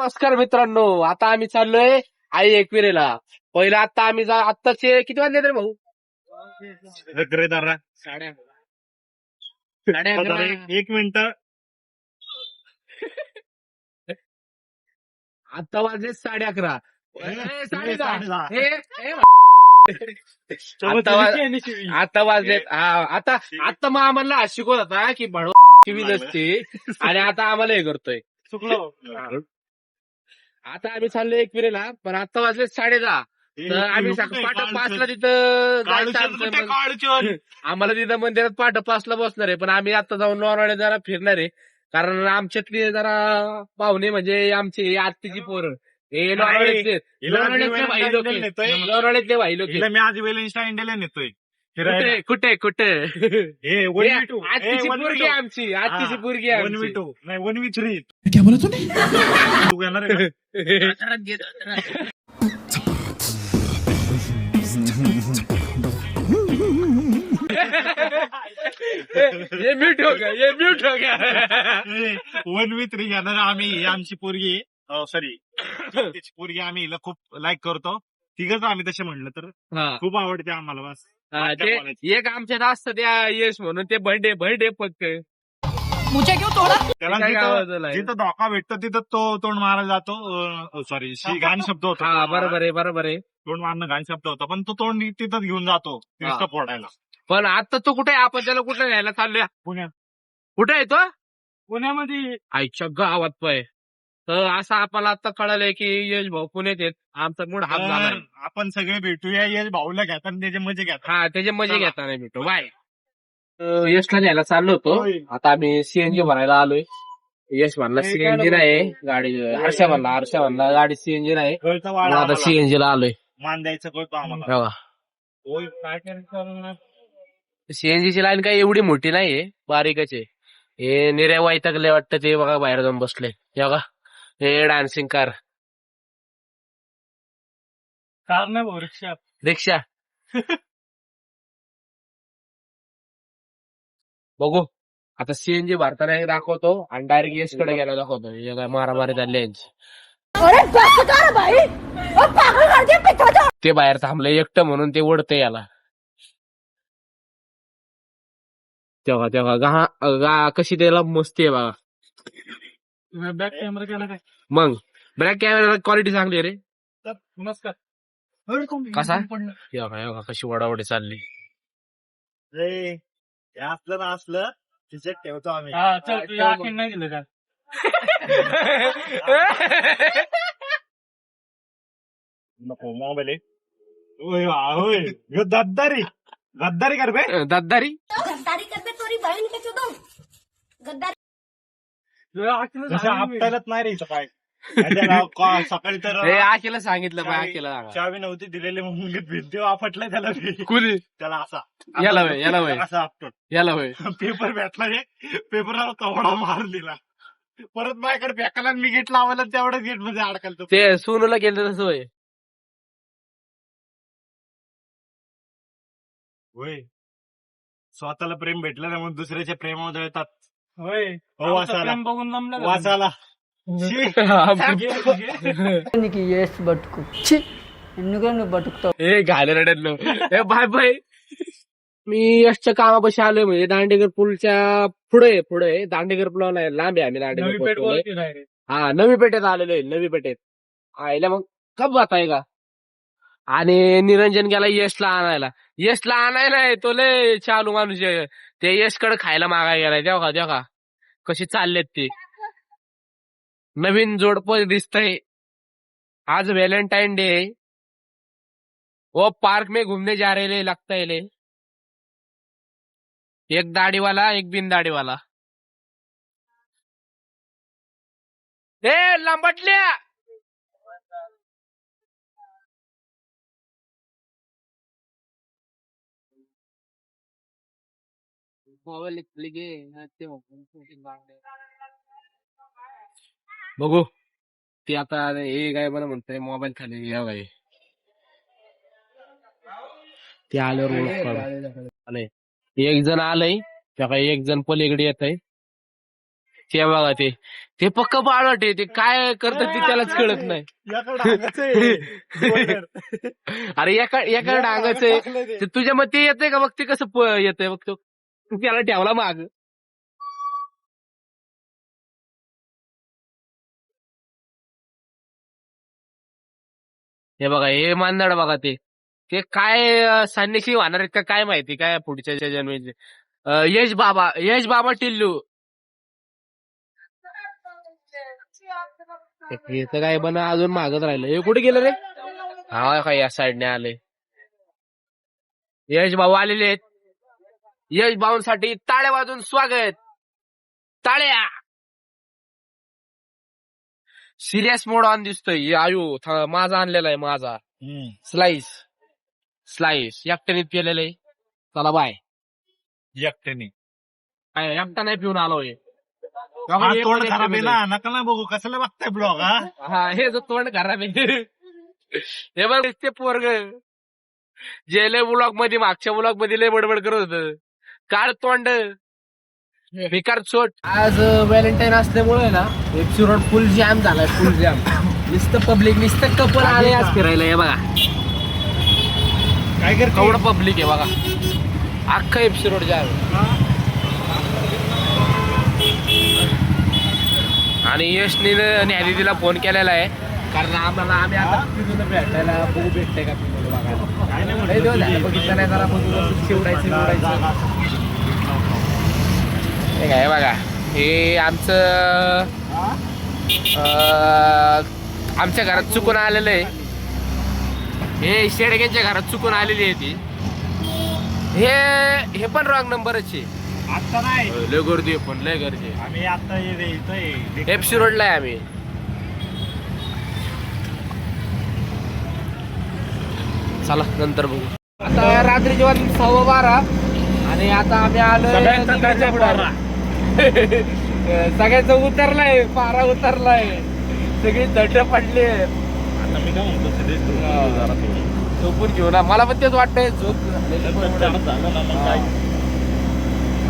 नमस्कार मित्रांनो, आता आम्ही चाललोय आई एकविरेला. पहिला आता आम्ही आत्ताचे किती वाजले रे भाऊ? साडे अकरा. एक मिनिट. आता वाजले 11:30. साडे दहा. आता वाजलेत. आता मग आम्हाला शिकवत होता की भडवी नसते आणि आता आम्हाला हे करतोय. चुकलो. आता आम्ही चाललोय एकविरेला, पण आता वाजले 10:30. तर आम्ही सकाळी पहाटे 5ला तिथं जायचं आमचं. आम्हाला तिथं मंदिरात पहाटे 5ला बसणार आहे, पण आम्ही आता जाऊन लोणावळ्यात जरा फिरणार आहे. कारण आमच्यातली जरा पाहुणे म्हणजे आमची आत्तीची पोरं हे लोणावळ्यातले भाई लोक. लोणावळ्यातले भाई लोक. मी आज वेल इन्स्टा इंडियाला नेतोय. कुठे कुठे हे आत्तीची पोरगी आमची. आत्तीची पोरगी आमची. 1v3. क्या बोला तूने? तू येणार आहे का? ये म्यूट हो गया, ये म्यूट हो गया. 1v3 घेणार आम्ही. ही आमची पोरगी सॉरी तिची पोरगी आम्ही हिला खूप लाईक करतो. तिघच आम्ही तसे म्हणलं तर खूप आवडते आम्हाला. बस ते एक आमच्यात असतं त्या यश म्हणून ते बर्थडे फक्त त्याला जिथं धोका भेटतो तिथं तो तोंड मारायला जातो. सॉरी घाण शब्द होता. बरोबर आहे. तोंड मारणं घाण शब्द होता, पण तो तोंड तिथं घेऊन जातो नुसतं फोडायला. पण आता तो कुठे आहे? आपण त्याला कुठे न्यायला चाललोय? पुण्यात. कुठे आहे तो? पुण्यामध्ये आईच्या गावात पाय. तर असं आपल्याला आता कळालंय की यश भाऊ पुण्यात येत. आमचा मूड हात झालाय. आपण सगळे भेटूया. यश भाऊला घेताना त्याचे मजे घेतात. हा, त्याचे मजे घेताना भेटू. बाय. यशला न्यायला चाललो होतो. आता आम्ही सीएनजी भरायला आलोय. यश म्हणला सीएनजी नाही गाडी. हर्षा म्हणला गाडी सीएनजी नाही. आता सीएनजी ला आलोय. मान द्यायचं कळतो आम्हाला. सीएनजीची लाईन काही एवढी मोठी नाहीये, बारीकच आहे. हे निर्या वैतागले वाटतं ते बघा, बाहेर जाऊन बसले. हे बघा, हे डान्सिंग कार नाही भाऊ, रिक्षा. बघू आता सीएनजी भरताना एक दाखवतो आणि डायरेक्ट यश कडे गेला दाखवतो. हे काय मारामारी झाली यांची. ते बाहेर थांबलं एकटं म्हणून ते ओढतंय याला. तेव्हा कशी त्याला मस्ती आहे बघा. बॅक कॅमेरा केला काय? मग बॅक कॅमेरा क्वालिटी चांगली आहे रे. नमस्कार. कसा तेव्हा कशी वडावडी चालली. असलं ना असलं तिच्यात ठेवतो आम्ही. नाही दिलं का? नको मोबाईल. गद्दारी गद्दारी कर बे. गद्दारी करते तोरी बहीण के चुदो गद्दारी. आपल्यालाच नाही रे पाय. सकाळी तर आकेला सांगितलं पाय. आकेला चावी नव्हती दिलेली म्हणून भिंती आपटलाय त्याला. कुणी त्याला असा याला असा आपटून पेपर भेटला. पेपरला कवडा मार दिला. परत माझ्याकडे फेकायला मी गेट लावायला तेवढं गेट मध्ये अडकलतो. ते सोनूला केलं तसं होय. होय, स्वतःला प्रेम भेटलं ना मग दुसऱ्याच्या प्रेमामध्ये येतात. होय, बघून वाचाला. यश बटकू बटकतो. हे घाले रडलो. हे बाय. मी यशच्या कामापाशी आलोय. म्हणजे दांडेकर पूलच्या पुढे दांडेकर पुलाला लांब आहे. आम्ही दांडेकर हा नवी पेठेत आलेलो आहे. नवी पेठेत आयला मग कब जात आहे का. आणि निरंजन गेला यशला आणायला. तो लय चालू माणूस आहे. ते यशकडे खायला मागायला गेलाय. तेव्हा कशी चाललेत ते. नवीन जोडपं दिसतंय. आज व्हॅलेंटाइन डे है. वो पार्क में घूमने जा रहे लगता है. एक दाढ़ी वाला एक बिन दाढ़ी वाला. ए लंबटल्या बघू ते आता हे काय मला म्हणतंय मोबाईल खाली या बाई. ते आल्यावर ओळख काढू. एक जण आलंय त्या एक जण पलीकडे येत आहे. ते बघा ते पक्क बाळट आहे. ते काय करतात ते त्यालाच कळत नाही. अरे एका डांगाचं आहे. ते तुझ्या मते येतंय का? बघ ते कसं येतंय बघ. तो त्याला ठेवला माग. हे बघा हे मांदड बघा ते काय संन्यासी होणार आहेत का काय माहिती, काय पुढच्या जन्मीचे. यश बाबा टिल्लू. हे तर काय बना अजून मागत राहिलं. हे कुठे गेलं रे? हा काय या साईडने आले. यश भाऊ आलेले आहेत. यश भाऊंसाठी टाळ्या वाजून स्वागत. टाळ्या. सिरियस मोड ऑन दिसतोय. आयु माझा आणलेला आहे. माझा स्लाइस एकट्याने पिलेलं आहे. चला बाय. एकट्याने एकटा नाही पिऊन आलोय. तोंड खराब आहे ना, नका ना बघू. कशाला बघताय ब्लॉग? हा हे जो तोंड खराब आहे. हे बघ ते पोरग जे लय ब्लॉग मध्ये मागच्या ब्लॉग मध्ये लय बडबड करत होत. काळ तोंड बेकार चोट. आज व्हॅलेंटाईन असल्यामुळे ना एफसी रोड फुल जॅम झालाय. फुल जॅम. नुसतं पब्लिक नुसतं कपल आले आज फिरायला. हे बघा काय करते? केवढं पब्लिक आहे बघा. अख्खा एफसी रोड जॅम. आणि यशनी न्यायाधीशला फोन केलेला आहे कारण आम्ही आता तिथून भेटायला बघू भेटतंय का तुम्हाला बघायला. बघितलं नाही जरा बघू शिवडायचं. हे काय बघा हे आमच्या घरात चुकून आलेलं आहे. हे शेडग्यांच्या घरात चुकून आलेली आहे ती. हे पण रॉंग नंबरच आहे. आता नाही, लय गर्दी आहे. पण लय गर्दी आहे. आम्ही आता एफसी रोडला आहे आम्ही. चला नंतर बघू. आता रात्री जेव्हा 12:15 आणि आता आम्ही आलो सगळ्याचं उतरलाय. पारा उतरलाय. सगळी दट पडली. आता मी काय म्हणतो झोपून घेऊ ना. मला पण तेच वाटतंय झोप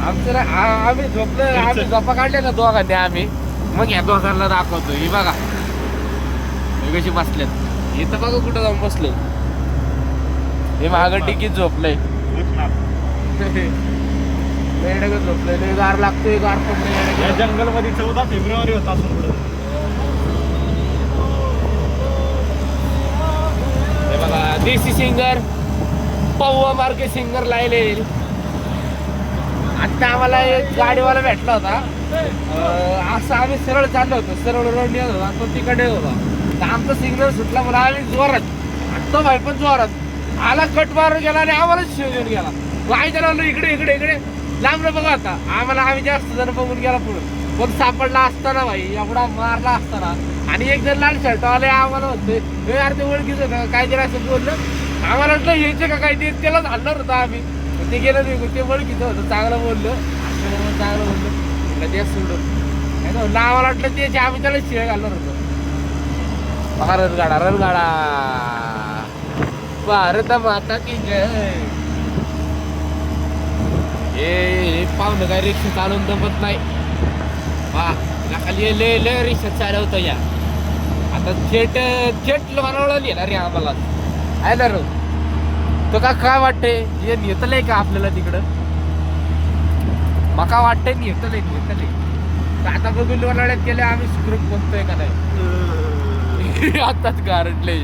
आमचं आम्ही झोपलो. आम्ही झोपा काढले ना दोघांनी आम्ही. मग या दोघांना दाखवतो. ही बघा कशी बसल्यात. इथं बघा कुठं जाऊन बसले. हे मागं टिकीत झोपलंय. झोपलंय. लय गार लागतोय. गार पडलंय. जंगल मध्ये 14 फेब्रुवारी होता. हे बघा देसी सिंगर पौवा मार्के सिंगर लायले. आता आम्हाला एक गाडीवाला भेटला होता. असं आम्ही सरळ चाललो होतो. सरळ रोड येत होता. तो तिकडे होता. तर आमचा सिग्नल सुटला म्हणून आम्ही जोरात. तो भाई पण जोरात आला. कट मारून गेला आणि आम्हालाच शिव घेऊन गेला. वाय चालवलं इकडे लांब बघा. आता आम्ही जास्त जण बघून गेला पुढे. पण सापडला असताना भाई एवढा मारला असताना. आणि एक जण लाल शर्ट आले आम्हाला होते यार ते ओळखीचं का काहीतरी असं बोललं. आम्हाला वाटलं यायचे का काही ते त्यालाच आणणार होतं आम्ही. ते गेलं नाही. ते ओळखीचं होतं. चांगलं बोललं. चांगलं बोललं. ते सोडून आम्हाला वाटलं ते आम्ही त्याला शिळ घालणार होतो. बघा रणगाडा भारत माता की जय. हे पाहुणं काय रिक्षा चालवून जमत नाही. खाली लय रिक्षा चालवतं या. आता थेट बनवलं येणार रे आम्हाला. आहे ना रो तो का काय वाटतंय हे नेतलंय का आपल्याला तिकडं. मका वाटतंय नेतलंय. आता बघून बनवण्यात गेले आम्ही सुखरूप बोलतोय का नाही. आताच गारटले.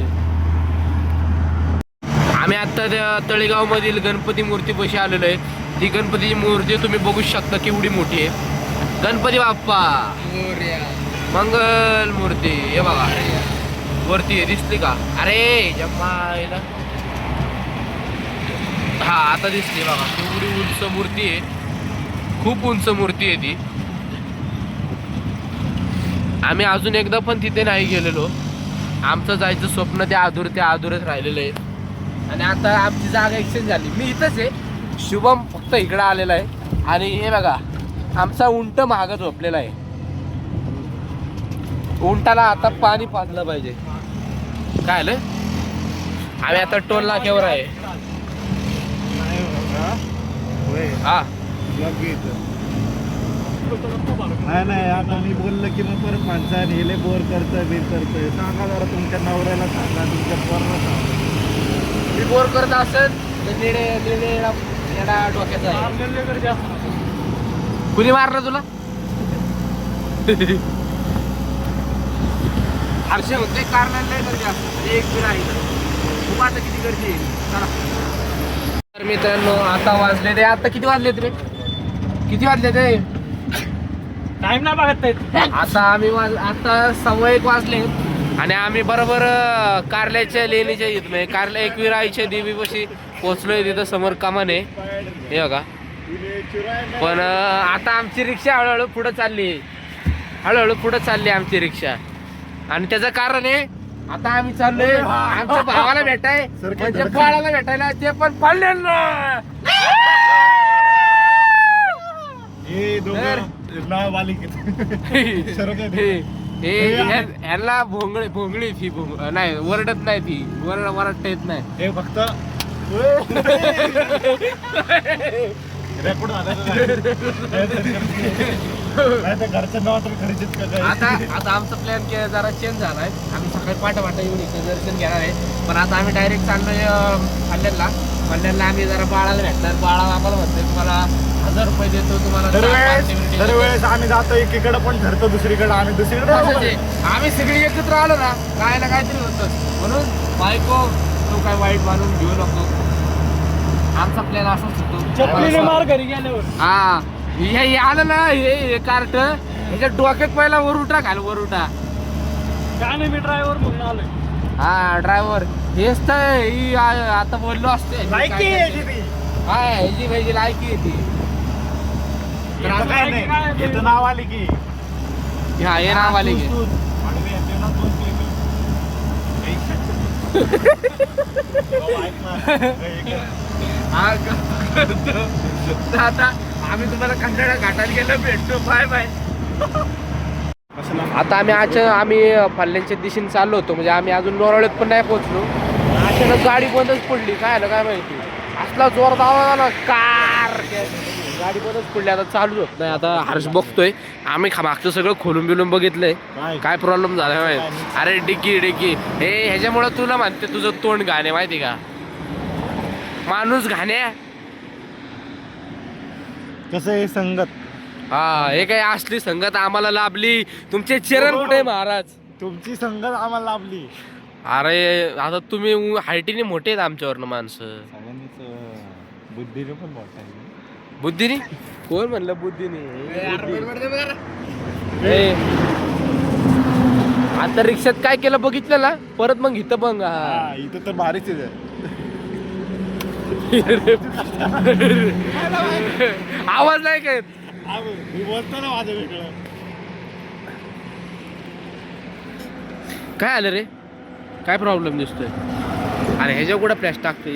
आम्ही आता त्या तळेगाव मधील गणपती मूर्ती पाशी आलेलो आहे. ती गणपतीची मूर्ती तुम्ही बघू शकता केवढी मोठी आहे. गणपती बाप्पा मंगल मूर्ती. हे बघा वरती आहे. दिसली का? अरे जम्मा. हा आता दिसली बघा. केवढी उंच मूर्ती आहे. खूप उंच मूर्ती आहे ती. आम्ही अजून एकदा पण तिथे नाही गेलेलो. आमचं जायचं स्वप्न ते अधुरच राहिलेलं आहे. आणि आता आमची जागा एक्सचेंज झाली. मी इथंच आहे. शुभम फक्त इकडं आलेला आहे. आणि हे बघा आमचा उंट मागं झोपलेला आहे. उंटाला आता पाणी पाजलं पाहिजे. काय आलं? आम्ही आता टोल नाक्यावर आहे. हा नाही आता मी बोललं की मग परत माणसाने हे बोर करतोय सांगा जरा तुमच्या नवऱ्याला सांगा तुमच्या पोराला सांगा. मी बोर करत असेल तर निर्णय येडा डोक्याचा आहे. कुणी मारलं तुला? हर्षे होते कारणाला लय गर्दी असते एक बी नाही खूप आता किती गर्दी आहे. चला तर मित्रांनो आता वाजले ते आता किती वाजले रे किती वाजले ते टाइम ना बघत नाहीत. आता आम्ही आता 1:15 वाजले आणि आम्ही बरोबर कारल्याच्या लेणीच्या इथं म्हणजे कारल्या एकविराईच्या देवीपाशी पोहोचलोय. तिथं समोर कमान आहे हे बघा. पण आता आमची रिक्षा हळूहळू पुढे चालली आमची रिक्षा आणि त्याचं कारण आहे आता आम्ही चाललोय आमच्या भावाला भेटाय म्हणजे बाळाला भेटायला ते पण पाळलेलं. ह्यांना भोंगळी ती नाही वरडत नाही ती वरडता येत नाही. हे फक्त रेकॉर्ड घरच्या नावात आता आमचा प्लॅन जरा चेंज झालाय. आम्ही सकाळी पाटा येऊन इथं दर्शन घेणार आहे पण आता आम्ही डायरेक्ट चाललोय कल्याणला आम्ही जरा बाळाला भेटणार. बाळा आम्हाला म्हणतोय तुम्हाला 1000 रुपये देतो तुम्हाला. दरवेळेस आम्ही जातो एकीकडे पण ठरतो दुसरीकडे आम्ही दुसरीकडे आम्ही सगळी एकत्र आलो ना काय ना काहीतरी होतं म्हणून बायको तो काय वाईट मानून घेऊ नको. आमचा प्लॅन असाच होतो. मार घरी गेल्यावर हा हे आलं ना हे कार्ट ह्याच्या डोक्यात पहिला वरुटा घाल वरुटा. काय नाही मी ड्रायव्हर म्हणून आलोय. हा ड्रायव्हर हेच तर आता बोललो असते हा ह्याची पाहिजे लायकी येते. येतं नाव आले की हा हे नाव आले की आता आम्ही तुम्हाला खंडाळा घाटाला गेलो भेटतो. Bye bye. आता आम्ही फल्ल्यांच्या दिशेने चाललो होतो म्हणजे आम्ही अजून नोराळ्यात पण नाही पोहोचलो. अचानक गाडी बंदच पडली काय माहिती असला जोर दावा ना कार गाडी बंदच पडली. आता चालू होत नाही. आता हर्ष बघतोय आम्ही मागचं सगळं खोलून बिलून बघितलंय काय प्रॉब्लेम झाला माहिती. अरे डिक्की हे ह्याच्यामुळे तुला म्हणते तुझं तोंड घाणे माहिती का माणूस घाण्या कसं आहे संगत. हा हे काय असली संगत आम्हाला लाभली. तुमचे चरण कुठे महाराज तुमची संगत आम्हाला लाभली. अरे आता तुम्ही हायटीने मोठे आहेत आमच्यावरनं माणसं. बुद्धीने पण मोठा आहे. बुद्धीने कोण म्हणलं बुद्धीने आता रिक्षात काय केलं बघितलं ना परत मग इथं बघ इथं तर भारीच आहे. आवाज नाही काय बोलतो ना माझं वेगळं. काय आलं रे काय प्रॉब्लेम दिसतोय. अरे ह्याच्या कुठं फ्लॅश टाकते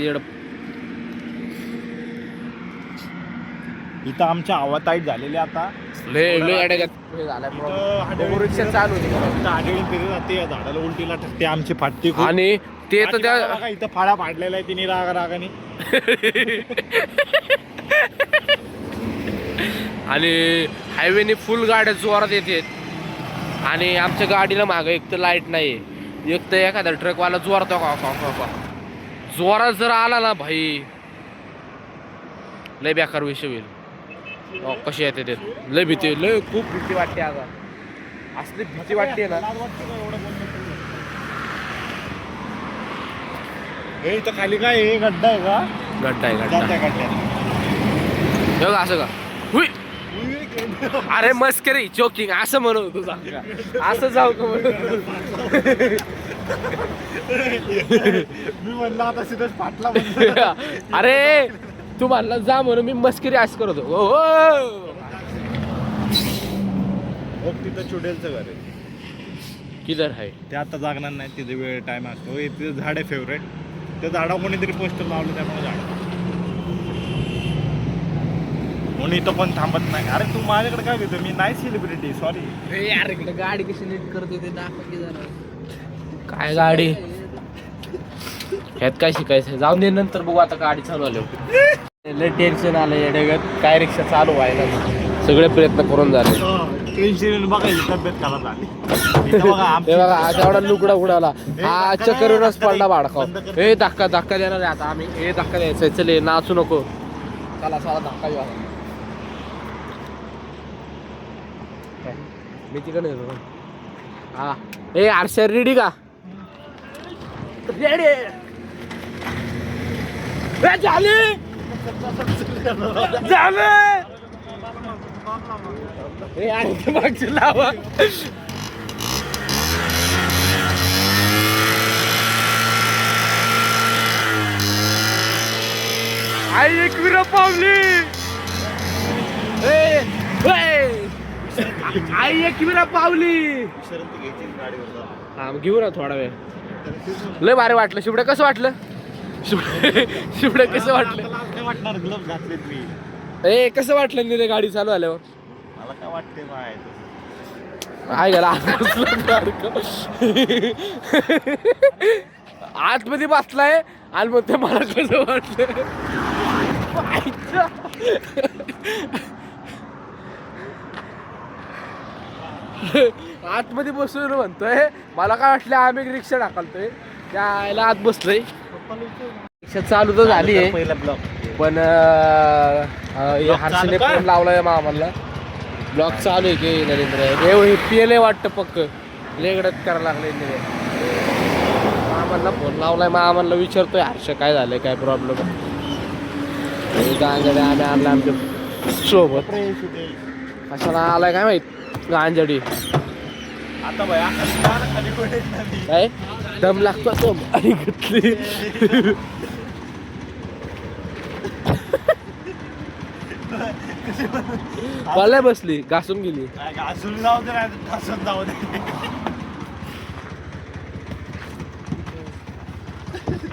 इथं आमच्या आवाज टाईट झालेले आता रिक्षा चालू होती झाडाला उलटीला ठरते आमची फाटते आणि ते तर त्या इथं फाळा फाडलेला आहे तिने रागाने आणि हायवेने फुल गाड्या जोरात येतात आणि आमच्या गाडीला मागं एक तर लाईट नाही एक तर एखादा ट्रकवाला जोरात जर आला ना भाई लय बेकार विषय होईल. कशी येते ते लय खूप भीती वाटते. आता असली भीती वाटते ना. इथं खाली काय हे गड्डा आहे का गड्डा आहे बघा असं का हुई अरे मस्करी जोकिंग असं म्हणू तुझा असं जाऊ का मी म्हणलं आता सिद्धच फाटला. अरे तू म्हणला जा म्हणून मी मस्करी असं करत होतो. तिथं चुडेलचं घर आहे. किधर आहे ते आता जागणार नाही. तिथे वेळ टाइम असतो. तिथे झाड आहे फेवरेट. त्या झाडावर कोणीतरी पोस्टर लावलं त्यामुळे झाड म्हणून इथं पण थांबत नाही. अरे तू माझ्याकडे काय घेतो मी नाही सेलिब्रिटी सॉरी. यार इकडे गाडी कशी नीट करतो ते दाखव जरा. काय गाडी ह्यात काय शिकायचं जाऊन दे नंतर बघू. आता गाडी चालू आली लय टेन्शन आलं येड्यागत काय रिक्षा चालू व्हायला सगळे प्रयत्न करून झाले. टेन्शन बघायची तब्येत खराब झाली. इथं बघा, हे बघा आज एवढा लुकडा उडाला. हा चक्करूनच पडला भाडकाव. हे धक्का देणार आहे आता आम्ही. हे धक्का द्यायचा चले, नाचू नको. चला चला धक्का घेऊ. मी तिकडे येतो. हा ए आरशा रेडी का? रेडी झाले झाले. हे आणखी मागची लावा. आई एक विरा पावली. आई एक विरा पावली. हा मग घेऊ ना थोडा वेळ. लय भारी वाटलं. शिवड्या कसं वाटलं? शिवड्या कसं वाटलं? काय वाटणार ग्लव्ह घातलेत मी. ए कसं वाटलं निरे गाडी चालू आल्यावर? मला काय वाटते माय काय गेला आतमध्ये बसलाय आणि मग ते मला कसं वाटलं. आतमध्ये बसून म्हणतोय मला काय वाटलं आम्ही रिक्षा टाकलतोय त्याला आत बसलोय. रिक्षा चालू तर झाली आहे पहिला ब्लॉक पण हर्षने फोन लावलाय मामाला. ब्लॉग चालू आहे की नरेंद्र हे पिले वाटतं पक्क लेगडत करायला लागले. मामाला फोन लावलाय. मामाला विचारतोय हर्ष काय झालंय काय प्रॉब्लेम. गांजडे आम्ही आणला आमच्या सोबत. कशाला आलाय काय माहित गांजडी. आता भया काय दम लागतो दम आणि घेतली. मला बसली घासून गेली. घासून जाऊ दे घासून जाऊ दे.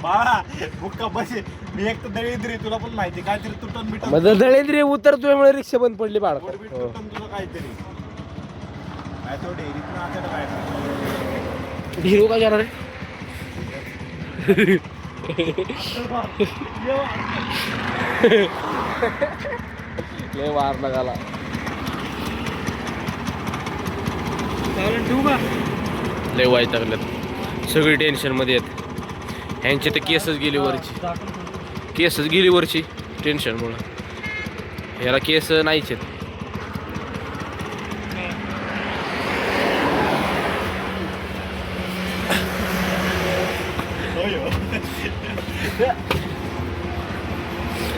बाळा बुक्का बसे. मी एक तर दळेंद्री तुला पण माहिती काहीतरी तुटन बिटन. म्हणजे दळेंद्री उतरतोय रिक्षा बंद पडली बाळा. तुटन तुला काहीतरी काय तो डेअरीत ना काय हिरो काय जाणार लय वार लगाला. लय वाईट लागल्यात. सगळी टेन्शन मध्ये आहेत. ह्यांची तर केसच गेली वरची टेन्शन मुळे. ह्याला केस नाहीच आहेत.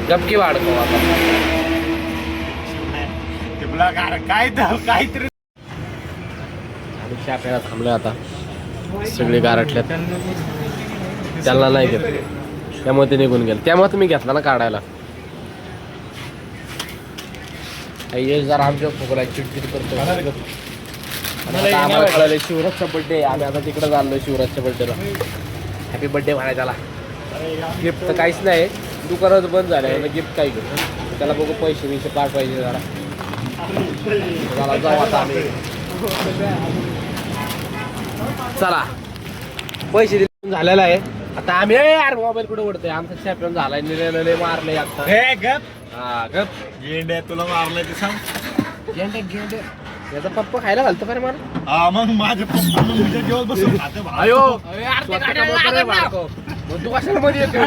गपकी वाढतो आता काय काहीतरी. आपल्याला थांबलोय आता. सगळे गारटल्यात. त्यांना नाही घेत त्यामुळे ते निघून गेले. त्यामुळे तुम्ही घेतला ना काढायला. जरा आमच्या खोकला चिडचिड करतो. आम्हाला कळालं शिवराजचा बर्थडे. आम्ही आता तिकडे चाललोय शिवराजच्या बर्थडेला. हॅपी बर्थडे म्हणाय त्याला. गिफ्ट तर काहीच नाही. दुकानात बंद झालं. गिफ्ट काही घेऊ त्याला बघू. पैसे पाठवायचे जरा. जाऊ आता आम्ही. चला पैसे दिले झालेला आहे आता आम्ही. यार मोबाईल कुठे उडतोय आमचा चॅम्पियन झालाय. निले मारले आता. हे गप हा गप. गेंड्या तुला मारलंय ते सांग. गेंडे याचा पप्पा खायला घालतो का रे मला. हा मग माझे पप्पा तुझ्या जेवण बसून खाते भाई. अयो तू कशाला मध्ये येतो.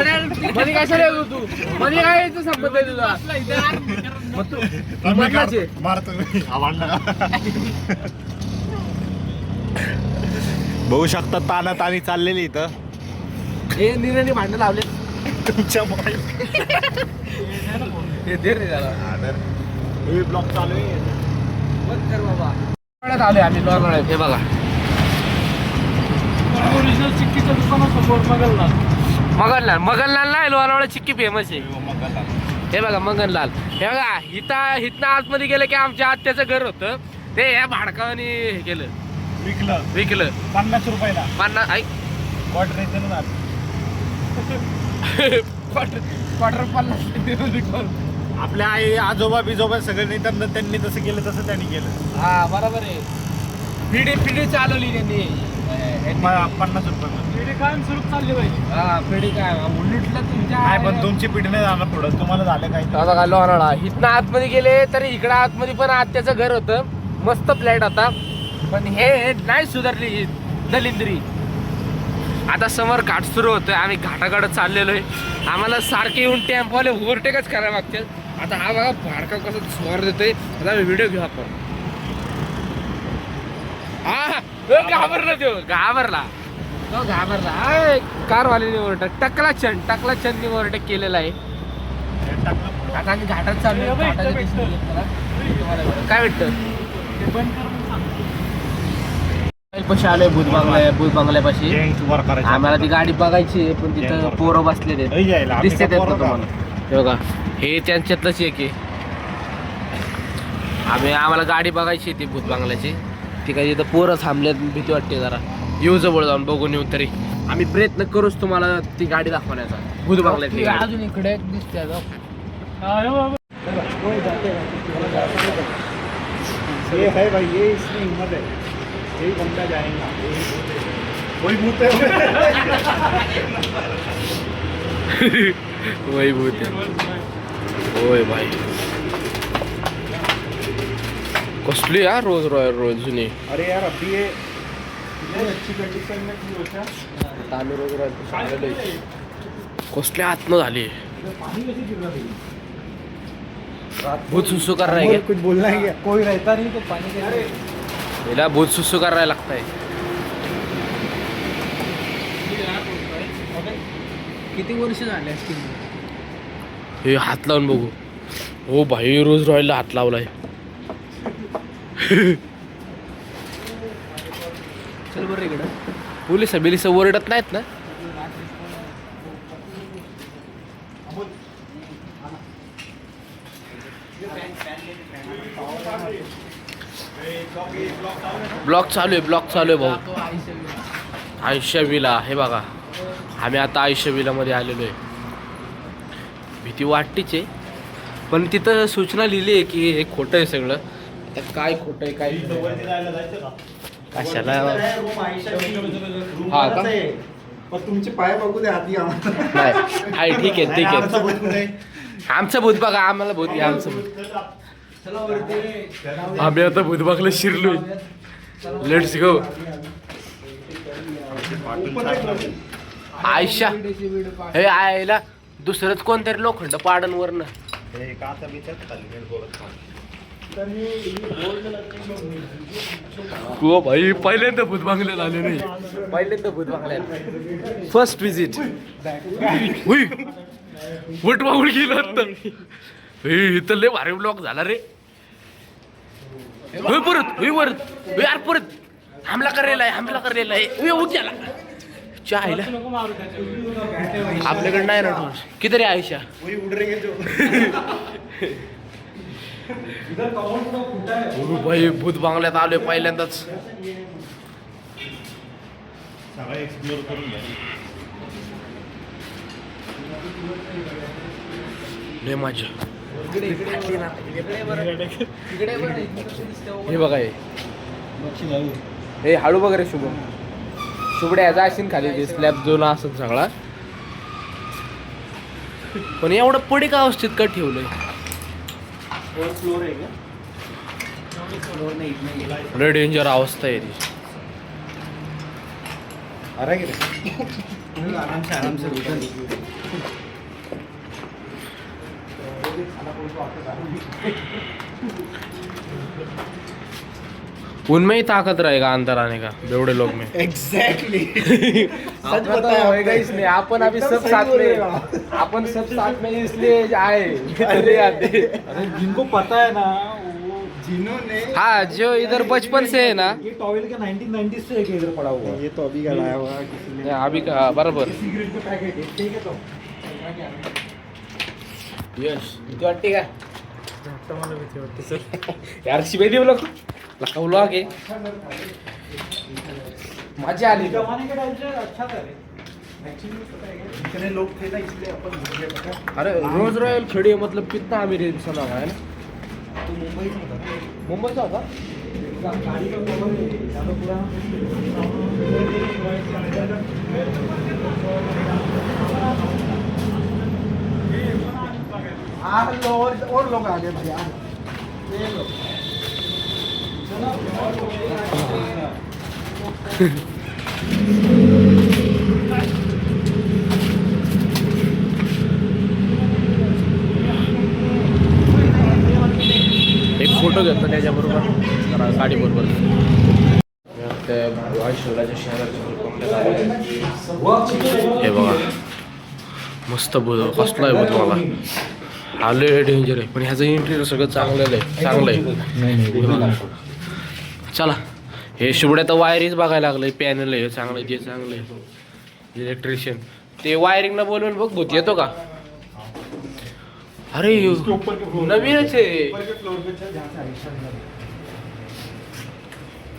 मध्ये कशाला येतो तू. मध्ये काय यायचं संबंध आहे तुझा. मग तू मधलाचे. मारतो मी. बघू शकता ताना तानी चाललेली इथं. हे निराने भांडण लावले तुमच्या हे दे रे त्याला. ब्लॉक चालू आहे. बंद कर बाबा. आलोय आम्ही लोणावळ्यात. हे बघा ओरिजिनल चिक्कीच्या दुकानासमोर मगनलाल नाही लोणावळा चिक्की फेमस आहे. हे बघा मगनलाल. हे बघा इथं आतमध्ये गेलं की आमच्या आत्याचं घर होतं ते या भाडकावानी हे केलं विकलं 50 रुपयाला. 50 ऐक क्वार्टर येते ना. क्वार्टर 50. आपल्या आई आजोबा बिजोबा सगळ्यांनी त्यांनी तसं केलं तसं त्यांनी केलं. हा बरोबर आहे. पिढी चालवली त्यांनी. 50 रुपये पिढी कायम सुरू चालली पाहिजे. हा पिढी काय उलटलं तुमच्या नाही पण तुमची पिढी नाही जाणार पुढं, तुम्हाला झालं काय आता काय लोणावळा इथनं आतमध्ये गेले तरी इकडं आतमध्ये पण आत्याचं घर होतं, मस्त फ्लॅट होता. पण हे नाही सुधारली ही दलिंद्री. आता समोर घाट सुरू होतोय, आम्ही घाटाकडे चाललेलो आहे. आम्हाला सारखे येऊन टेम्पोवाले ओव्हरटेकच करायला मागतात. आता हा बघा भाडका कसं स्वर देतोय. आता व्हिडिओ घेऊ आपण. हा घाबरला तो घाबरला कारवाल्याने ओव्हरटेक टकला चंदनी ओव्हरटेक केलेला आहे. आता आम्ही घाटात चाललोय. घाटाच्या दिशेने घेतला. काय वाटतं ते बंद करून सांगतो. पशी आलोय भूत बंगल्यापाशी. वर करायचं आम्हाला ती गाडी बघायची आहे, पण तिथं पोरं बसलेले आहेत. दिसते ते तुम्हाला. हे बघा हे त्यांच्यातलंच एक आहे. आम्हाला गाडी बघायची आहे ती भूत बंगल्याची. ती काही तिथं पोरं थांबल्यात, भीती वाटते जरा. येऊ जवळ जाऊन बघून येऊ तरी. आम्ही प्रयत्न करूच तुम्हाला ती गाडी दाखवण्याचा. भूत बंगल्यातली अजून इकडे दिसते. हा, हे बाबा. ये है भाई, ये इसमें हिम्मत है, यही बंदा जाएगा, वही भूत है. वही भूत है. होय भाई कसली यार रोज जुनी. अरे यार अभी ये अच्छी कंडीशन में की होता. आम्ही रोज कसली आत्म झाली. भूत सुसू कर रहा है क्या? कुछ बोलना है क्या? कोई रहता नहीं तो पानी के हिला भूत सुसू कर रहा लगता है. किती वर्ष झाले असतील. हे हात लावून बघू. हो भाई रोज रॉयलला हात लावलाय. चल बरं इकडं. पोलिस ओरडत नाहीत ना. ब्लॉक चालू आहे भाऊ. आयुष्य विला हे बघा. आम्ही आता आयुष्य विलामध्ये आलेलो आहे. भीती वाटतेच आहे, पण तिथं सूचना लिहिली आहे की हे खोटं आहे सगळं. आता काय खोटं आहे काय कशाला. हा का? पण तुमचे पाय बघू दे आधी आम्हाला. नाही आहे ठीक आहे. आमचं भूत बघा. आम्हाला भूत घ्या आमचं भूत. आम्ही आता भूत बघायला शिरलोय. Let's go. आयशा हे आयला दुसरंच कोणतरी लोखंड पाडन वरनं. हो भाई पहिल्यांदा भूत बंगल्यात आले नाही. पहिल्यांदा भूत बंगल्यात फर्स्ट विजिट. वट वागून गेला आता. इथं लय भारी ब्लॉक झाला रे. परत हमला करायला आहे. उद्याला चायला आपल्याकडे नाही ना ठोस. किती रे आयुष्या. भाई भूत बंगल्यात आलोय पहिल्यांदाच. एक्सप्लोर करून घ्या. लय मजा. हे बघा हे हाडू बघ रे शुभम. शुभड्या याचा असेल खाली स्लॅब जुना असत सगळा. पण एवढं पडी का अवस्थेत का ठेवलंय. फ्लोर आहे का? लय डेंजर अवस्था आहे ती. अरे आराम से उनमें ही ताकत रहेगा अंदर आने का. बेवड़े लोग में एग्जैक्टली. सच होएगा इसमें. अपन अभी सब साथ में. अपन सब साथ में इसलिए आए. अरे जिनको पता है ना वो जिन्होंने हाँ जो इधर बचपन से है ना. ये टॉवेल का 1990 से एक इधर पड़ा हुआ है. ये तो अभी का लाया हुआ किसी ने. अभी का बरोबर. सिगरेट का पैकेट है. ठीक है तो यश भीती वाटते का मला भीती वाटते सर. यार शिवाय देऊ नको. लकावलो आगे मजा आली. जमाने के टाइम से अच्छा था रे. एक्चुअली पता है क्या, इतने लोग थे ना इसलिए अपन भूल गए. पता है? अरे रोज रॉयल खड़ी है मतलब कितना अमीर इंसान है ना. तो मुंबई में था. मुंबईचा होता. गाड़ी का कवर है ज्यादा पूरा और लोग आ गए भैया ये लो एक फोटो घेतो त्याच्याबरोबर जरा गाडीबरोबर त्या आयशोलाच्या शहराच्या हे बघा मस्त कसला आहे तुम्हाला आले डेंजर आहे पण ह्याचं इंटेरियर सगळं चांगलं आहे चला हे शिवड्या तर वायरिंग बघायला लागलंय पॅनल आहे चांगलं जे चांगलं आहे इलेक्ट्रिशियन ते वायरिंगला बोलवून बघ भूत येतो का अरे नवीनच आहे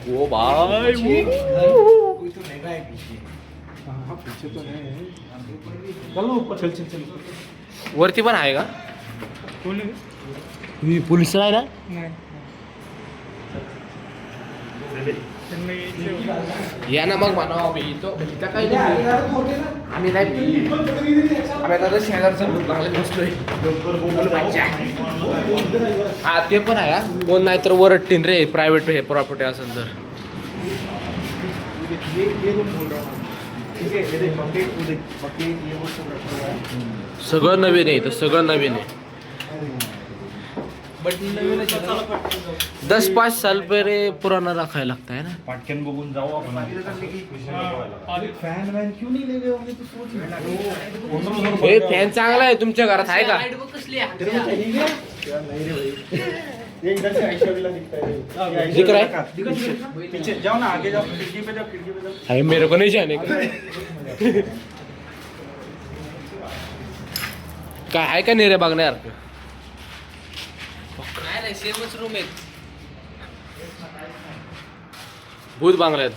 ओ भाई पीछे तो है चलो ऊपर चल चल चल वरती पण आहे का पोलीस आहे ना या ना मग म्हणा इथं काही आम्ही नाही आम्ही आता शेजारचं भूत लागले बसलोय हा ते पण आहे का कोण नाही तर वरटीन रे प्रायव्हेट हे प्रॉपर्टी असेल तर सगळं नवीन आहे इथं सगळं नवीन आहे 10-5 साल पहिले पुराना रखायला लगता है ना पाटक्यान बघून जाऊ आपण फैन वैन क्यों नहीं ले गए होंगे तो सोच हे फॅन चांगला आहे तुमच्या घरात आहे का ये इधर से आयशा दिखता है दिख रहा है पीछे जाओ ना आगे जाओ खिड़की पे जाओ अरे मेरे को नहीं जाने का काय आहे का नाही रे बघण्यासारखं सेमच रूम आहेत भूत बांगल्यात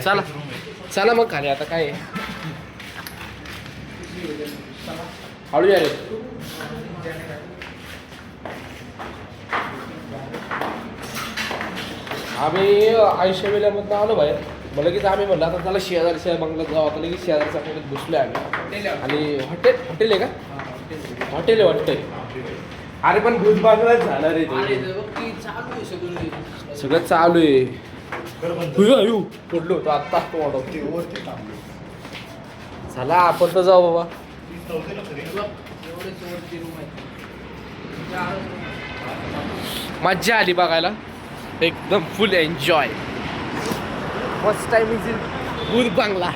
चला चला मग खाली आता काय हळू या रे आम्ही आयुष्यविल्यामधून आलो बाहेर मला लगेच आम्ही म्हणलं आता त्याला शेजारच्या बंगल्यात जाऊ आता लगेच शेजारच्या बंगल्यात बसलो आम्ही आणि हॉटेल आहे का हॉटेल आहे वाटतंय अरे पण भूत बांगलाच झालं रे सगळं चालू आहे पडलो होतो आत्ता चला आपण तर जाऊ बाबा मज्जा आली बघायला एकदम फुल एन्जॉय फर्स्ट टाइम इज भूत बांगला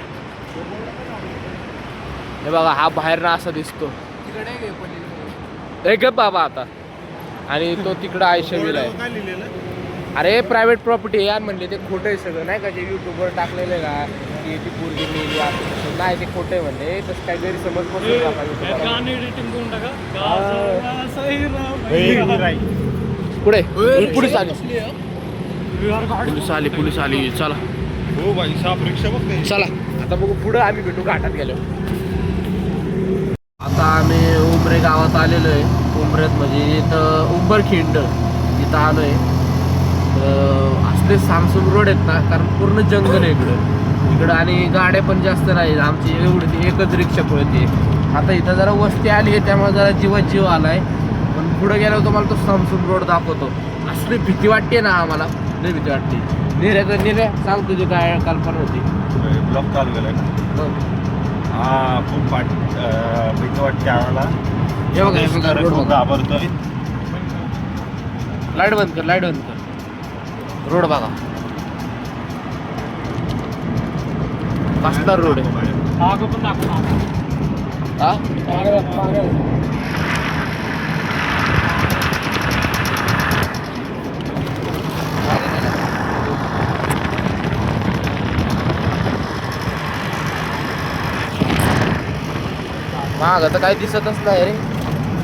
हे बघा हा बाहेर ना असा दिसतो एक बाबा आता आणि तो तिकडं आयशवीला आहे अरे प्रायव्हेट प्रॉपर्टी आहे यार म्हणले ते खोटं आहे सगळं नाही का जे युट्यूबवर टाकलेलं आहे का की ती पोरगी मेली असं नाही ते खोटं आहे म्हणले तसं काही गैरसमज पुढे पोलीस आली पोलीस आली चला हो भाई साहेब रिक्षा बघ चला आता बघू पुढं आम्ही भेटू घाटात गेलो आता आम्ही उमरे गावात आलेलो आहे उमरेत म्हणजे इथं उंबरखिंड इथं आलो आहे असले सामसूम रोड आहेत ना कारण पूर्ण जंगल आहे इकडं आणि गाड्या पण जास्त नाही आमची एवढी एकच रिक्षा पळते आता इथं जरा वस्ती आली आहे त्यामुळे जरा जीवात जीव आलाय पण पुढे गेल्यावर तुम्हाला तो सामसूम रोड दाखवतो असली भीती वाटते ना आम्हाला लई भीती वाटते निर्या सांग तुझी काय कल्पना होती ब्लॉक चालू केलाय हा खूप भीती वाटते आम्हाला हे बघा रोड घाबरतोय लाईट बंद कर रोड बघा कसला रोड आहे माग आता काही दिसतच नाही रे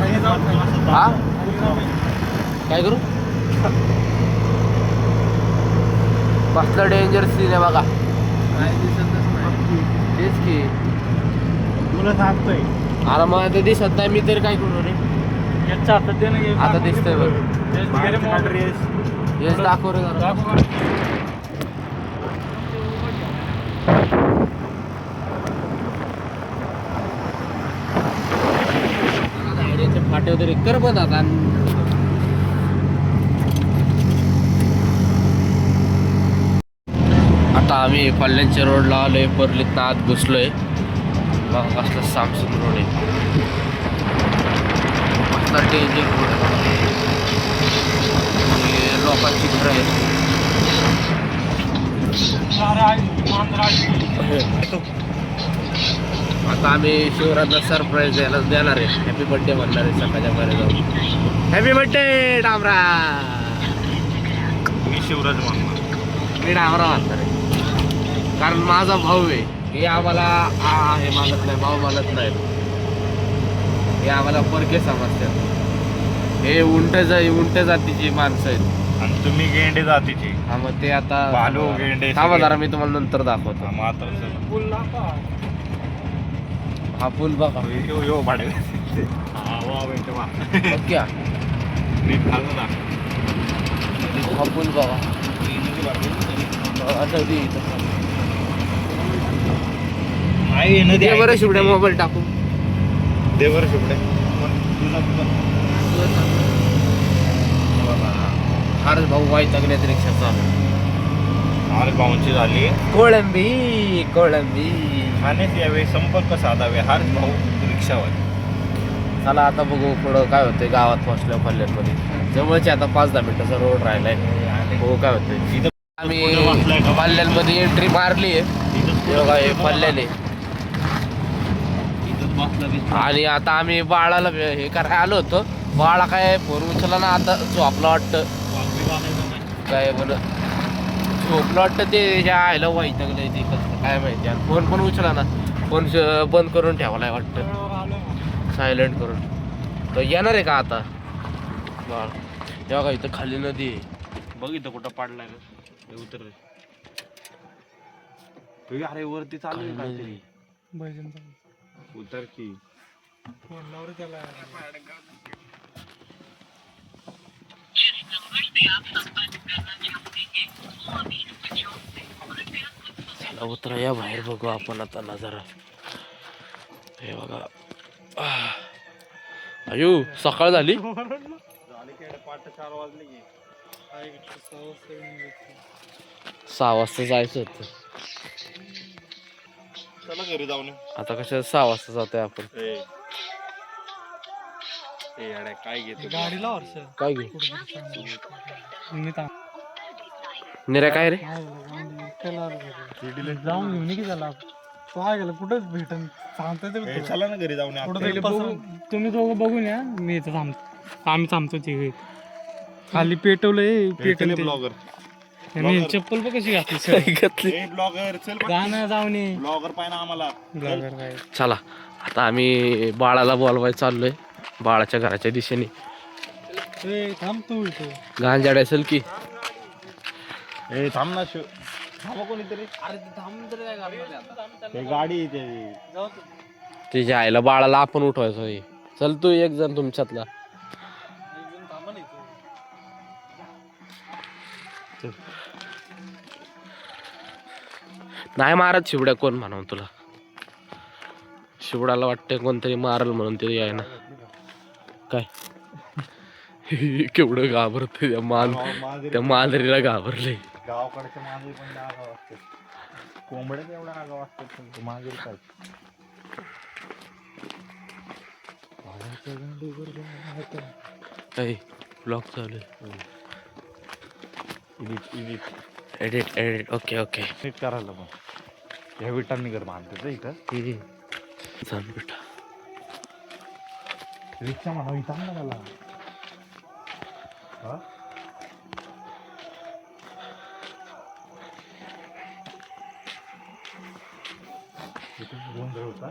हा काय करू कसलं डेंजर सीन आहे बघा तेच की तुला सांगतोय अरे मग आता दिसत नाही मी तरी काय करू रे आता दिसतंय बघ हेच दाखव रे जरा. फाटे वगैरे कर बघ आता. आता आम्ही कल्याणच्या रोडला आलोय, परलीत आत घुसलोय. बघा कसला सामसूम रोड आहे, कसला डेंजर रोड आहे. हे लोकांची घरं आहेत. आता आम्ही शिवराजला सरप्राईज द्यायला देणार आहे. हॅपी बर्थडे म्हणणार आहे सकाळच्या घरी जाऊन. Happy birthday Damra. मी शिवराज म्हणणार, मी डामरा म्हणणार आहे, कारण माझा भाऊ आहे. हे आम्हाला हे मानत नाही, भाऊ मानत नाही. हे आम्हाला परके समजतात. हे उंट जातीची माणसं आहेत आणि तुम्ही गेंडे जातीची. हा, मग ते आता भालू गेंडे थांबा जरा, मी तुम्हाला नंतर दाखवतो. हा पूल बघा. भाडे क्या हा पूल बघा. नदी बरं शिवड्या मोबाईल टाकू देवर शिवडे. फारच भाऊ वाईट लागण्यात रिक्षा चालू. हार भाऊंची झाली. कोळंबी कोळंबी. ठाण्यात यावे, संपर्क साधावे. हार भाऊ रिक्षावर. चला आता बघू पुढं काय होतंय. गावात पोहोचल्या कल्याणमध्ये जवळचे आता 5-10 मिनिटाचा रोड राहिलाय. हो काय होतंय. आम्ही कल्याणमध्ये एंट्री मारली आहे, पल्ल्याने. आणि आता आम्ही बाळाला हे करायला आलो होतो. बाळा काय फोन उचलला ना, आता झोपला वाटतं. काय बोल झोपलं वाटतं. ते ह्या आयला वैतागलंय ते कसं काय माहिती. आणि फोन पण उचला ना, फोन बंद करून ठेवलाय वाटतं, सायलेंट करून. तर येणार आहे का आता बाळ. तेव्हा का इथं खाली नदी आहे, बघ इथं कुठं पाडलाय ना. उतर अरे वरती चालू आहे काहीतरी. उतर की. चला उतरा या बाहेर, बघू आपण आता नजारा. हे बघा. अयो सकाळ झाली. 6 वाजता जायचं होतं. चला घरी जाऊन. आता कशा 6 वाजता जातोय आपण. काय घेतो गाडीला वर्ष काय घे निरा काय रे. जाऊन घेऊन की त्याला काय गेलं कुठंच भेटन सांगता. चला ना घरी जाऊन. तुम्ही दोघं बघून या, मी इथं थांबतो. आम्ही थांबतो तिघे. खाली पेटवलंय पेटवले ब्लॉगर. चप्पल पण कशी घातली. ब्लॉगर चल गाणं जाऊन ब्लॉगर पाहिजे आम्हाला. चला आता आम्ही बाळाला बोलवायला चाललोय, बाळाच्या घराच्या दिशेने. थांबतो इथं गांजाड असेल की. थांब ना थांबा कोणीतरी. गाडी तिच्या आईला बाळाला आपण उठवायचो. चल तू एक जण तुमच्यातला. नाही मारत शिवड्या कोण म्हणून तुला. शिवडाला वाटतंय कोणतरी मारल म्हणून ते आहे ना. काय केवढं घाबरत त्या मांजरीला घाबरले. गावाकडच्या मांजरी पण आगाव असते. कोंबड्या एवढा आगाव असतात. मांजरी काय ब्लॉग चालू आहे. एडिट ओके नीट करायला पण ह्या विटांनी घर बांधतो इथं. सांग बेटा. रिक्षा म्हणा इथं ना त्याला. गोंधळ होता.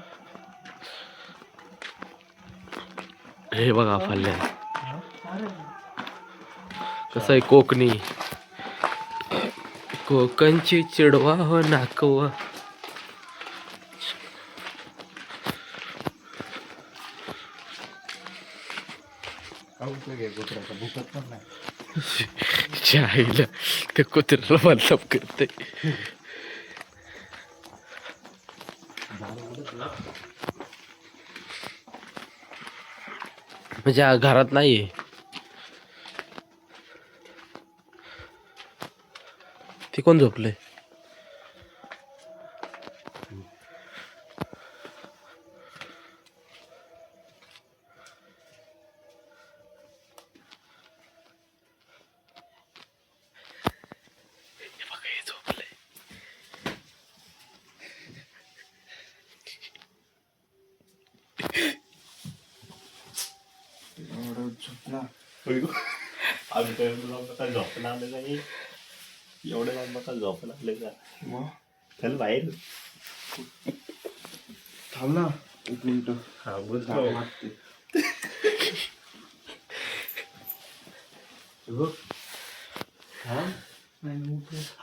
हे बघा फल्ल्या कसं आहे. कोकणची चिडवा हो नाकवा. भूकत पण नाही. आईला त्या कुत्र्याला मल्लब करते. म्हणजे घरात नाहीये. ते कोण झोपले? आम्ही तर झोपला आले नाही. एवढं लांब का झोपला आले का? चल बाहेर थांब ना एक मिनिट. हा बोल.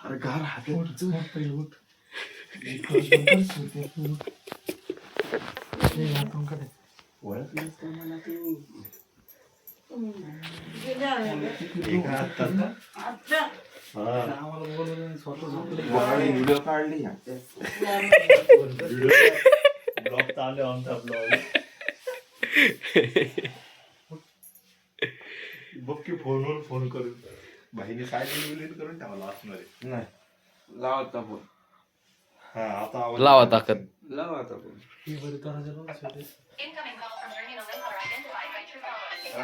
अरे गार हात व्हिडिओ काढली. ब्लॉग चालू आहे आमचा ब्लॉग. बघ की फोनवर फोन करून बहिणी सायलेंट करून ठेवला असणार आहे. नाही लावता फोन. हा आता आवाज लावा ताकद. लावा आता फोन.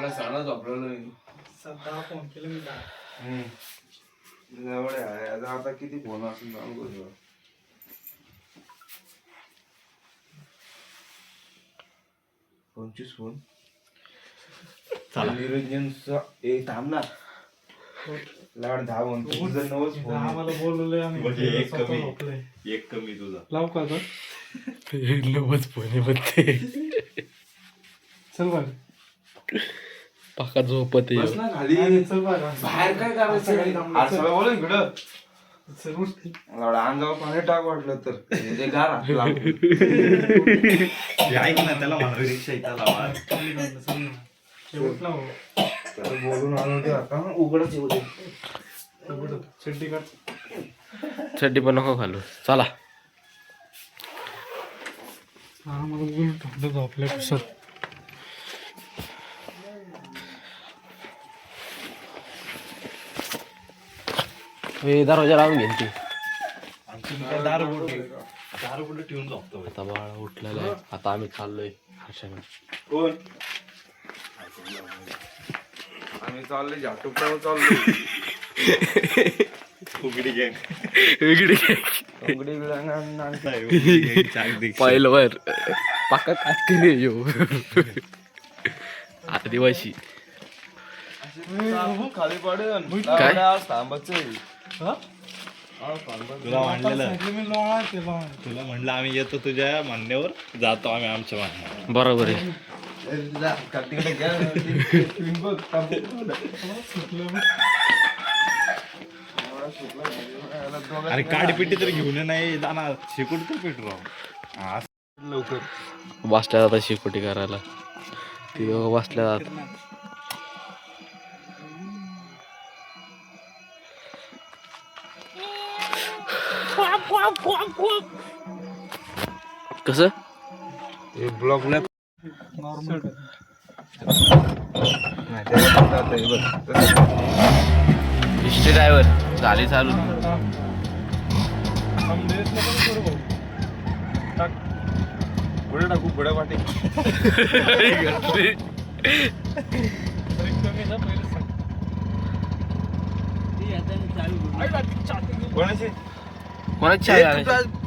साडा झोपलेलो फोन केला मी एवढे आहे आता किती फोन असून सांगू. 25 फोन. निरंजनचा थांब ना. लाड 10 म्हणतो. 9 फोन आम्हाला बोलवलंय आम्ही. म्हणजे एक स्वतः कमी. झोपलंय. एक कमी तुझा. लाव का आता? नवच पोहे म्हणते. चल बाहेर. पाका झोपत बस ना खाली. चल बाहेर. बाहेर काय करायचं? आज सगळं बोलून इकडं चल उठ. अंगावर पाणी टाक वाटलं तर ते गार हात लागून. ऐक ना त्याला म्हणा रिक्षा इथं लावा. शेवट ना हो. तर बोलून आलो ते आता उघडच येऊ दे. चड्डी काढ. चड्डी पण नको घालू. चला हा मला बोलून ठेवलं झोपल्या पुसत. दरवाजा लावून घेईन ती. दारू बोट ठेवून झोपतो. आता बाळा उठलेला आहे. आता आम्ही चाललोय हर्षाकडे. कोण आम्ही चाललोय झाटुपटावर चाललोय. उघडी गँग. वेगळी उघडी पाहिलं वर पाका काय येऊ आदिवासी खाली पडेल काय? थांबायचं. तुला म्हणलेलं तुला म्हणलं आम्ही येतो तुझ्या म्हणण्यावर जातो आम्ही आमच्या म्हणण्यावर. बरोबर आहे. अरे काडीपिटी तर घेऊन नाही जाणार. शेकूट तर पेटराव लवकर बसल्या जातात शिकोटी करायला. ती दोघं बसल्या जातात. कसं ब्लॉगला नॉर्मल हिस्ट्री ड्रायव्हर झाली चालू. पुढे टाकू पुढे वाटे. कोणाची कोणाची चावी आहे?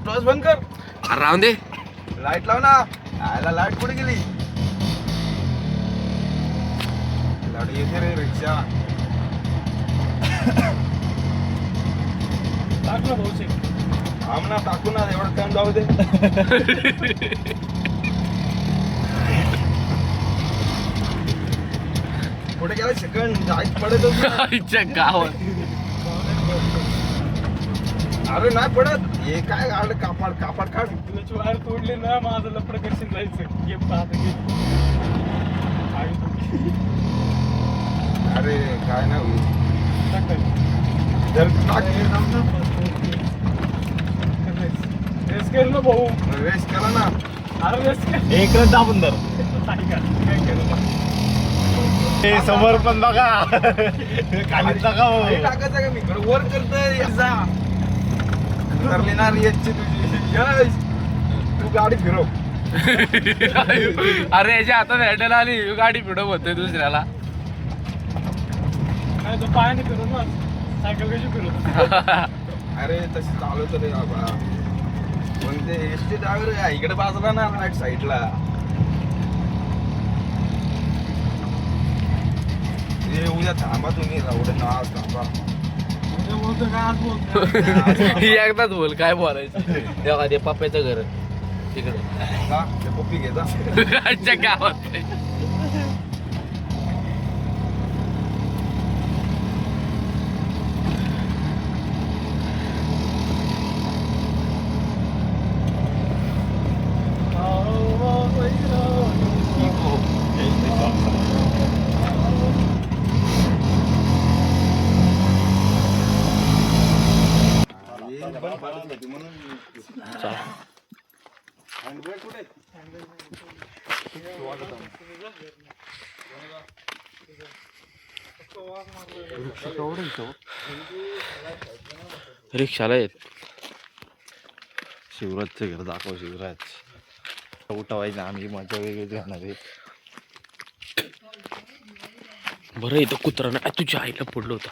टॉर्च बंद कर. अरे राहून दे. लाईट लाव ना. आयला लाईट कुठे गेली? लाईट येते रे रिक्षा. टाक ना भाऊचे. थांब ना टाकू ना एवढं टाइम जाऊ दे. पुढे गेला सेकंड जायच पडत. आईच्या गावात अरे नाही पडत. हे काय आलं कापड कापड काढ. तुझ्याची वायर तोडली ना माझं लपड करशील जायचं. घे पाहत घे. अरे काय ना होईल जर रेस केलं ना भाऊ. रेस केला ना अरे रेस केलं. एकच दाबून धर हे समोर पण बघा खाली बघा हो. खाली टाकायचं का मी वर करतोय जा करली ना रियाची तुझी यश तू गाडी फिरव. अरे याच्या हातात हँडल आली गाडी फिडव होते दुसऱ्याला. नाही तो पायाने फिरव ना. सायकल कशी फिरव. अरे तशी चालवत रे बाबा पण ते एसटी ड्रायव्हर इकडे बाजूला ना राईट साईडला हे उद्या थांबा तुम्ही एवढं ना आज थांबा. बोलतो काय आज बोलतो. एकदाच बोल काय बोलायचं. तेव्हा ते पप्प्याचं घर तिकडे का ते पप्पी घे जा. आजच्या गावात रिक्षाला येत. शिवराजचं घर दाखव शिवराज उठावायचं आम्ही मजा वेगळीच राहणार आहे. बरं इथं कुत्रा ना तुझ्या आईला पडलं होतं.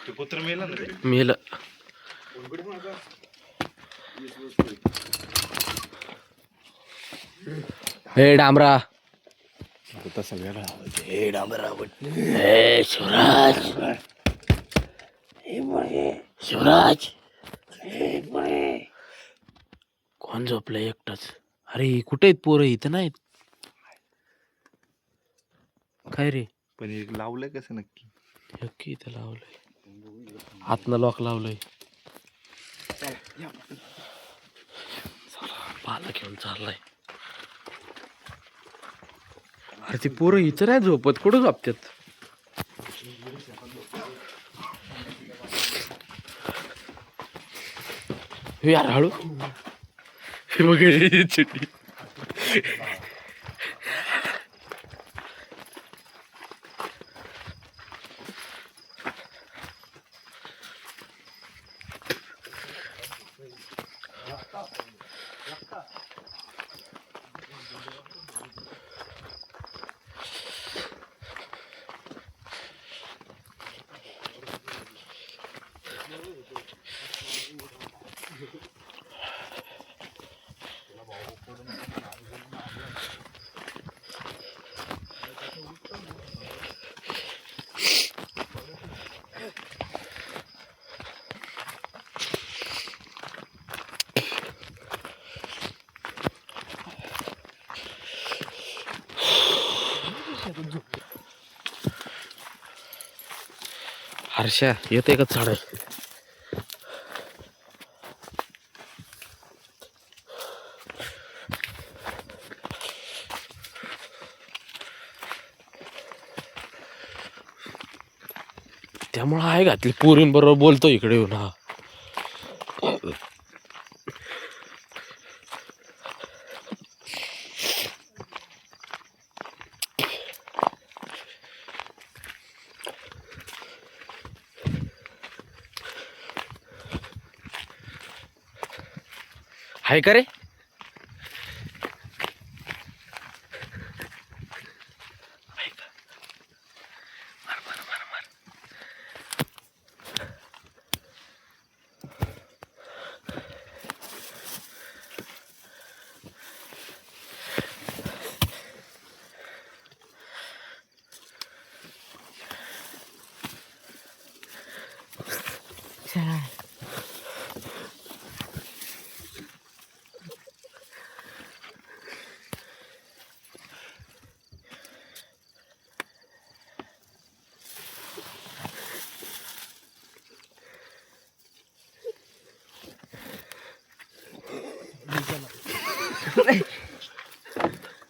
ते कुत्र मेला ना रे. मेलं. हे डांबरा आता सगळ्याला हे डांबरा हे शिवराज शिवराज कोण झोपलं एकटच. अरे कुठे आहेत पोरं इथं नाहीत काय रे. पण एक लावलंय कसं नक्की नक्की इथं लावलंय आतनं लॉक लावलंय. पाला घेऊन चाललाय. अरे ती पोरं इथं नाही झोपत कुठं झोपतात. यार हळू हे बघ चिट्टी. हर्षा येते का झाड. त्यामुळे आहे घातली पोरींबरोबर बोलतो इकडे येऊन. हा हाय का रे.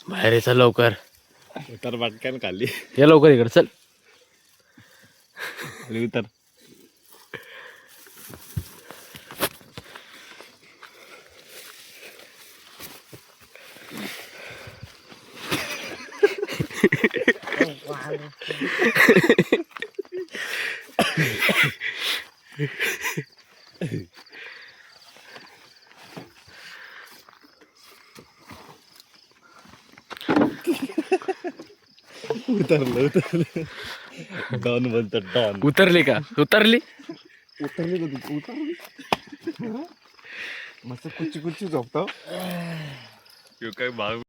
बाहेर ये, चल लवकर. तर पटकन खाली ये लवकर इकडे चल. उतर. उतरलं. डॉन बोलतो डॉन. उतरली का? उतरली उतरली का तू? उतरली मस्त कुच्ची कुच्ची झोपतो. काय भाग